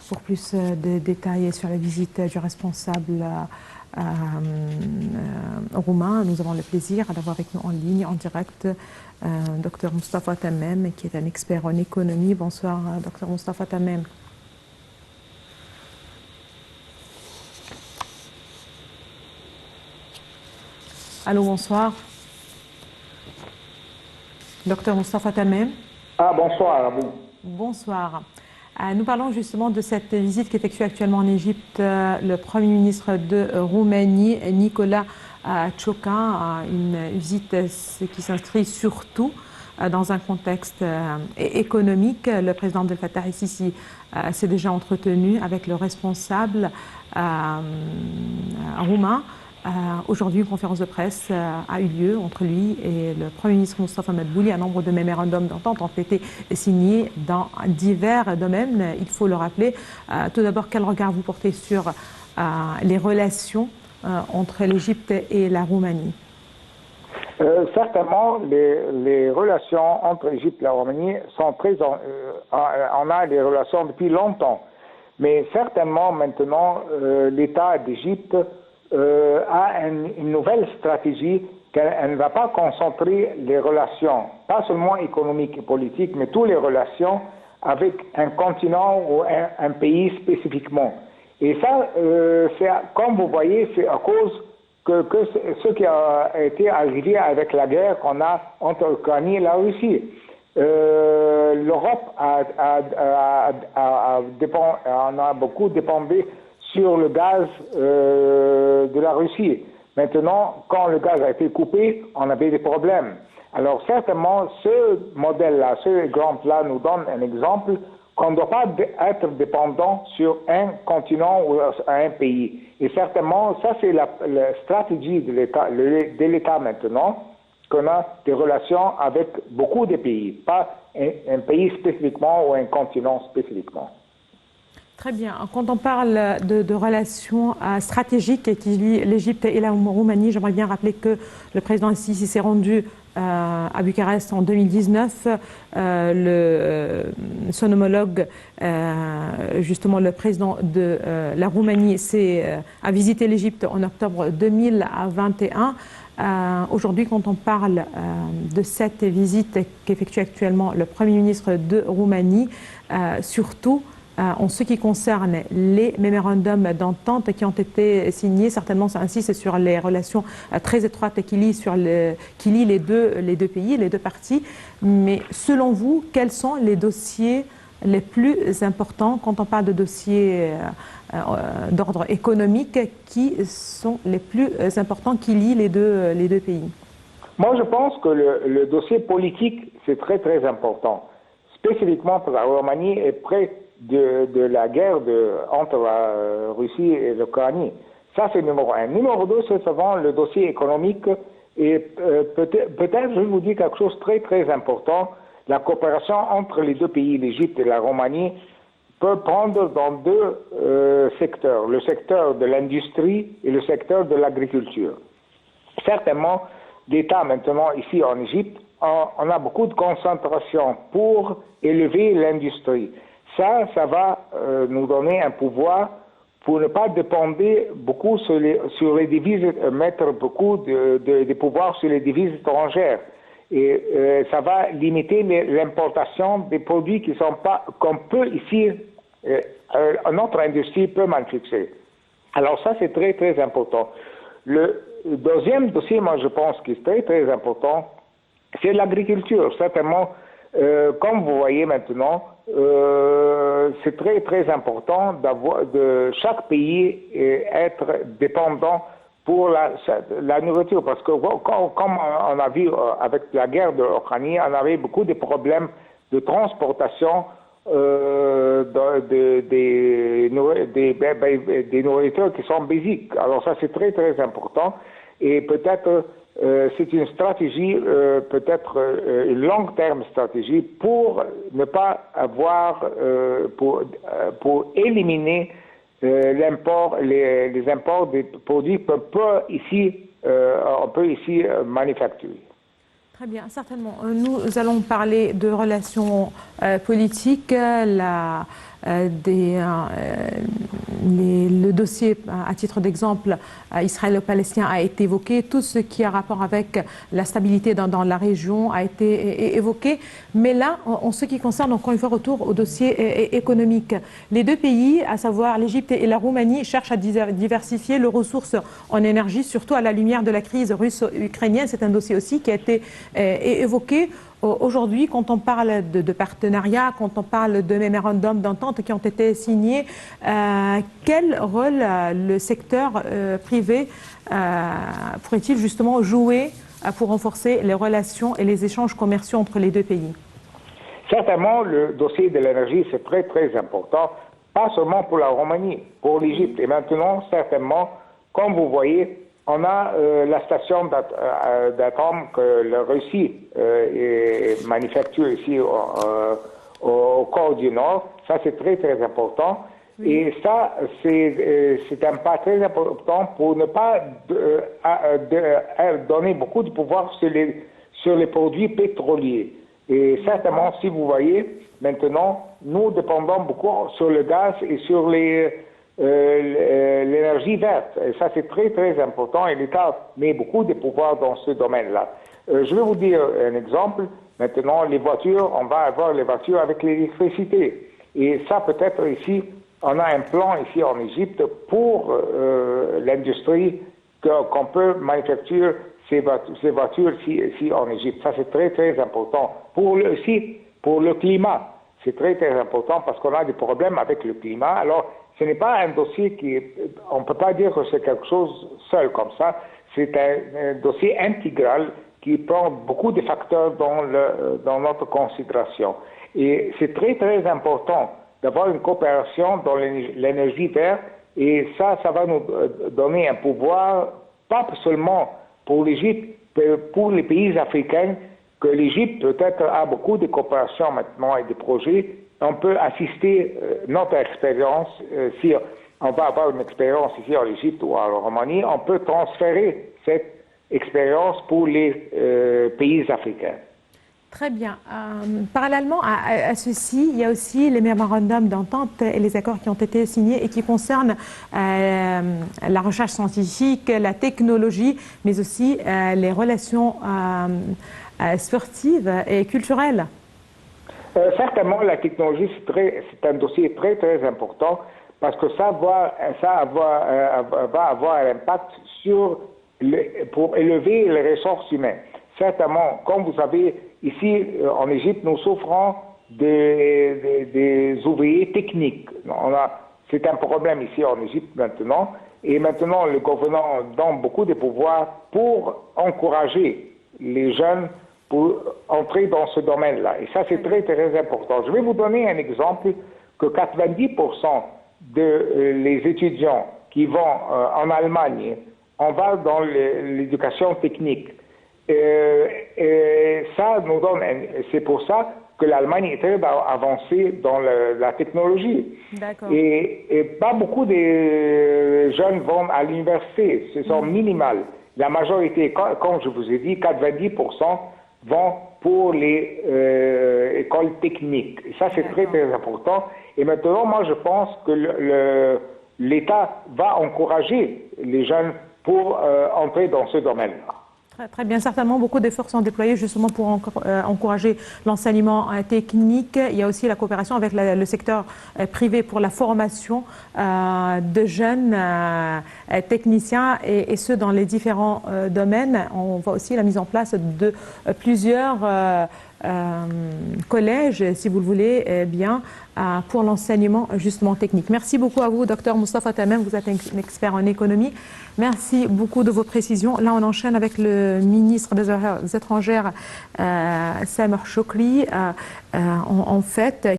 Pour plus de détails sur la visite du responsable roumain, nous avons le plaisir d'avoir avec nous en ligne, en direct, Dr Moustapha Tamem, qui est un expert en économie. Bonsoir, Dr Moustapha Tamem. Allô, bonsoir. Dr Moustapha Tamem. Ah, bonsoir à vous. Bonsoir. Nous parlons justement de cette visite qu'effectue actuellement en Égypte le Premier ministre de Roumanie, Nicolae Ciucă, une visite qui s'inscrit surtout dans un contexte économique. Le président Abdel Fattah el-Sisi s'est déjà entretenu avec le responsable roumain. Aujourd'hui, une conférence de presse a eu lieu entre lui et le Premier ministre Mustafa Madbouli. Un nombre de mémorandums d'entente ont été signés dans divers domaines, il faut le rappeler. Tout d'abord, quel regard vous portez sur les relations entre l'Égypte et la Roumanie? Certainement, les relations entre l'Égypte et la Roumanie sont très... on a des relations depuis longtemps. Mais certainement, maintenant, l'État d'Égypte a une nouvelle stratégie qu'elle ne va pas concentrer les relations, pas seulement économiques et politiques, mais toutes les relations avec un continent ou un pays spécifiquement. Et ça, comme vous voyez, c'est à cause que ce qui a été arrivé avec la guerre qu'on a entre l'Ukraine et la Russie. L'Europe en a beaucoup dépendu sur le gaz de la Russie. Maintenant, quand le gaz a été coupé, on avait des problèmes. Alors certainement, ce modèle-là, ce exemple-là nous donne un exemple qu'on ne doit pas être dépendant sur un continent ou un pays. Et certainement, ça c'est la stratégie de l'État maintenant, qu'on a des relations avec beaucoup de pays, pas un pays spécifiquement ou un continent spécifiquement. Très bien. Quand on parle de relations stratégiques qui lient l'Égypte et la Roumanie, j'aimerais bien rappeler que le président Sisi s'est rendu à Bucarest en 2019. Son homologue, justement le président de la Roumanie, a visité l'Égypte en octobre 2021. Aujourd'hui, quand on parle de cette visite qu'effectue actuellement le Premier ministre de Roumanie, surtout en ce qui concerne les mémorandums d'entente qui ont été signés, certainement ça insiste sur les relations très étroites qui lient les deux pays, les deux parties. Mais selon vous, quels sont les dossiers les plus importants quand on parle de dossiers d'ordre économique qui sont les plus importants qui lient les deux pays? Moi, je pense que le dossier politique, c'est très très important. Spécifiquement pour la Roumanie est près de la guerre entre la Russie et l'Ukraine. Ça, c'est numéro un. Numéro deux, c'est souvent le dossier économique. Et peut-être, je vais vous dire quelque chose de très, très important. La coopération entre les deux pays, l'Égypte et la Roumanie, peut prendre dans deux secteurs. Le secteur de l'industrie et le secteur de l'agriculture. Certainement, l'État maintenant, ici en Égypte, on a beaucoup de concentration pour élever l'industrie. Ça va nous donner un pouvoir pour ne pas dépendre beaucoup sur les devises, mettre beaucoup de pouvoir sur les devises étrangères. Et ça va limiter l'importation des produits qui sont pas, qu'on peut ici, notre industrie peut manufacturer. Alors ça, c'est très, très important. Le deuxième dossier, moi, je pense qui est très, très important, c'est l'agriculture. Certainement, comme vous voyez maintenant, c'est très très important de chaque pays être dépendant pour la nourriture, parce que comme on a vu avec la guerre de l'Ukraine, on avait beaucoup de problèmes de transportation des nourritures qui sont basiques. Alors ça c'est très très important et peut-être c'est une stratégie, peut-être une long terme stratégie pour ne pas avoir, pour éliminer l'import, les imports des produits qu'on peut ici manufacturer. Très bien, certainement. Nous allons parler de relations politiques. le dossier, à titre d'exemple, israélo-palestinien a été évoqué, tout ce qui a rapport avec la stabilité dans la région a été évoqué. Mais là, en ce qui concerne, encore une fois, retour au dossier économique, les deux pays, à savoir l'Égypte et la Roumanie, cherchent à diversifier leurs ressources en énergie, surtout à la lumière de la crise russo-ukrainienne. C'est un dossier aussi qui a été évoqué. Aujourd'hui, quand on parle de partenariat, quand on parle de mémorandums d'entente qui ont été signés, quel rôle le secteur privé pourrait-il justement jouer pour renforcer les relations et les échanges commerciaux entre les deux pays? Certainement, le dossier de l'énergie, c'est très, très important, pas seulement pour la Roumanie, pour l'Égypte. Et maintenant, certainement, comme vous voyez, on a la station d'atomes que la Russie manufacture ici au Corps du Nord. Ça, c'est très, très important. Oui. Et ça, c'est un pas très important pour ne pas donner beaucoup de pouvoir sur les produits pétroliers. Et certainement, si vous voyez, maintenant, nous dépendons beaucoup sur le gaz et sur l'énergie verte. Et ça, c'est très, très important. Et l'État met beaucoup de pouvoir dans ce domaine-là. Je vais vous dire un exemple. Maintenant, les voitures, on va avoir les voitures avec l'électricité. Et ça, peut-être ici, on a un plan ici en Égypte pour l'industrie qu'on peut manufacturer ces voitures ici en Égypte. Ça, c'est très, très important. Aussi, pour le climat, c'est très, très important parce qu'on a des problèmes avec le climat. Alors, ce n'est pas un dossier on ne peut pas dire que c'est quelque chose seul comme ça. C'est un dossier intégral qui prend beaucoup de facteurs dans notre considération. Et c'est très, très important d'avoir une coopération dans l'énergie verte. Et ça va nous donner un pouvoir, pas seulement pour l'Égypte, mais pour les pays africains, que l'Égypte peut-être a beaucoup de coopération maintenant et de projets. On peut assister notre expérience, si on va avoir une expérience ici en Égypte ou en Roumanie, on peut transférer cette expérience pour les pays africains. Très bien. Parallèlement à ceci, il y a aussi les mémorandums d'entente et les accords qui ont été signés et qui concernent la recherche scientifique, la technologie, mais aussi les relations sportives et culturelles. Certainement, la technologie, c'est un dossier très, très important parce que ça va avoir un impact pour élever les ressources humaines. Certainement, comme vous savez, ici en Égypte, nous souffrons des ouvriers techniques. C'est un problème ici en Égypte maintenant. Et maintenant, le gouvernement donne beaucoup de pouvoirs pour encourager les jeunes pour entrer dans ce domaine-là. Et ça, c'est très, très important. Je vais vous donner un exemple que 90% les étudiants qui vont en Allemagne, on va dans l'éducation technique. Et ça nous donne, c'est pour ça que l'Allemagne est très avancée dans la technologie. Et pas beaucoup de jeunes vont à l'université, ce sont minimales. La majorité, comme je vous ai dit, 90% vont pour les écoles techniques. Et ça, c'est très, très important. Et maintenant, moi, je pense que l'État va encourager les jeunes pour entrer dans ce domaine-là. Très bien, certainement beaucoup d'efforts sont déployés justement pour encourager l'enseignement technique. Il y a aussi la coopération avec le secteur privé pour la formation de jeunes techniciens et ceux dans les différents domaines. On voit aussi la mise en place de plusieurs collèges, si vous le voulez bien, pour l'enseignement justement technique. Merci beaucoup à vous, Dr Moustapha Tamem, vous êtes un expert en économie. Merci beaucoup de vos précisions. Là, on enchaîne avec le ministre des Affaires étrangères, Sameh Shoukry, en fait,